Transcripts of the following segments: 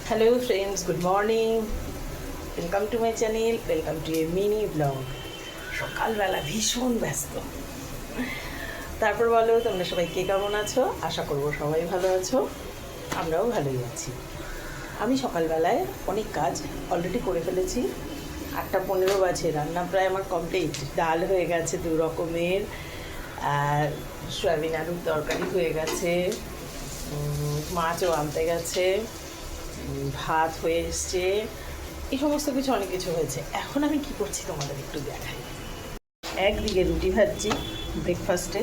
Hello friends, good morning. Welcome to my channel, welcome to A mini blog. সকালবেলা ভীষণ ব্যস্ত। তারপর বলো, তোমরা সবাই কে কেমন আছো? আশা করবো সবাই ভালো আছো, আমরাও ভালোই আছি। আমি সকালবেলায় অনেক কাজ অলরেডি করে ফেলেছি। 8:15 বাজে, রান্না প্রায় আমার কমপ্লিট। ডাল হয়ে গেছে 2 রকমের, আর সয়াবিন আলুর তরকারি হয়ে গেছে, মাছও আনতে গেছে, ভাত হয়ে এসছে, এই সমস্ত কিছু অনেক কিছু হয়েছে। এখন আমি কি করছি তোমাদের একটু দেখাই। একদিকে রুটি ভাজছি ব্রেকফাস্টে,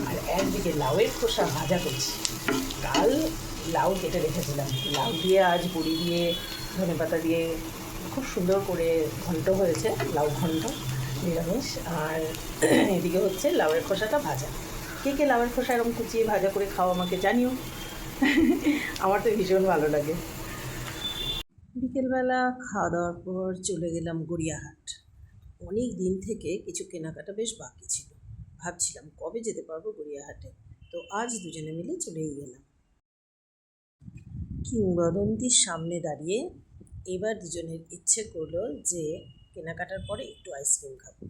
আর একদিকে লাউয়ের খোসা ভাজা করছি। কাল লাউ কেটে রেখেছিলাম, লাউ দিয়ে আজ বড়ি দিয়ে ধনেপাতা দিয়ে খুব সুন্দর করে ঘন্ট হয়েছে, লাউ ঘন্ট নিরামিষ। আর এদিকে হচ্ছে লাউয়ের খোসাটা ভাজা। কে কে লাউয়ের খোসা এরকম কুচিয়ে ভাজা করে খাও আমাকে জানিও। আমার তো ভীষণ ভালো লাগে। বিকেলবেলা খাওয়া দাওয়ার পর চলে গেলাম গড়িয়াহাট। অনেক দিন থেকে কিছু কেনাকাটা বেশ বাকি ছিল, ভাবছিলাম কবে যেতে পারবো গড়িয়াহাটে। তো আজ দুজনে মিলে চলেই গেলাম। কিংবদন্তির সামনে দাঁড়িয়ে এবার দুজনের ইচ্ছে করলো যে কেনাকাটার পরে একটু আইসক্রিম খাবো।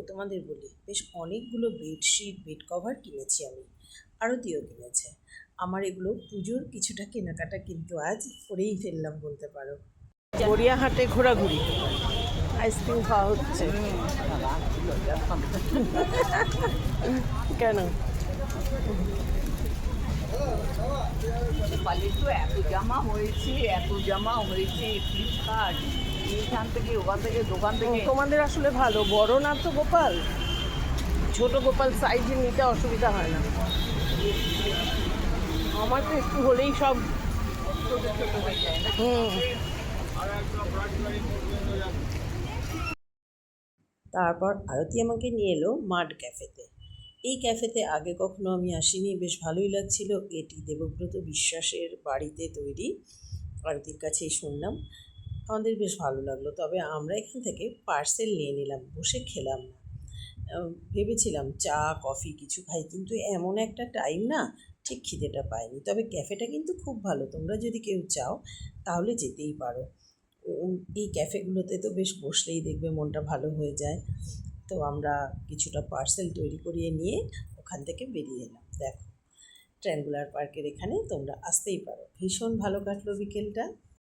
তোমাদের বলি, বেশ অনেকগুলো বেডশিট, বেড কভার কিনেছি আমি, আরতিও কিনেছে। আমার এগুলো পুজোর কিছুটা কেনাকাটা কিন্তু আজ করেই ফেললাম বলতে পারো। গড়িয়াহাটে ঘোরাঘুরি, আইসক্রিম খাওয়া হচ্ছে। কেন? এত জামা হয়েছে ফ্লিপকার্ট, এইখান থেকে ওখান থেকে দোকান থেকে। তোমাদের আসলে ভালো, বড় না তো গোপাল, ছোট গোপাল সাইজে নিতে অসুবিধা হয় না। আমার তো একটু হলেই সব তারপর আরতি আমাকে নিয়ে এলো মাড ক্যাফেতে। এই ক্যাফেতে আগে কখনো আমি আসিনি, বেশ ভালোই লাগছিল। এটি দেবব্রত বিশ্বাসের বাড়িতে তৈরি, আরতির কাছেই শুনলাম, আমাদের বেশ ভালো লাগলো। তবে আমরা এখান থেকে পার্সেল নিয়ে নিলাম, বসে খেলাম না। ভেবেছিলাম চা কফি কিছু খাই, কিন্তু এমন একটা টাইম না, ঠিক খিদেটা পাইনি। তবে ক্যাফেটা কিন্তু খুব ভালো, তোমরা যদি কেউ চাও তাহলে যেতেই পারো। এই ক্যাফেগুলোতে তো বেশ বসলেই দেখবে মনটা ভালো হয়ে যায়। তো আমরা কিছুটা পার্সেল তৈরি করিয়ে নিয়ে ওখান থেকে বেরিয়ে এলাম। দেখো, ট্রায়াঙ্গুলার পার্কের এখানে তোমরা আসতেই পারো, ভীষণ ভালো কাটলো বিকেলটা।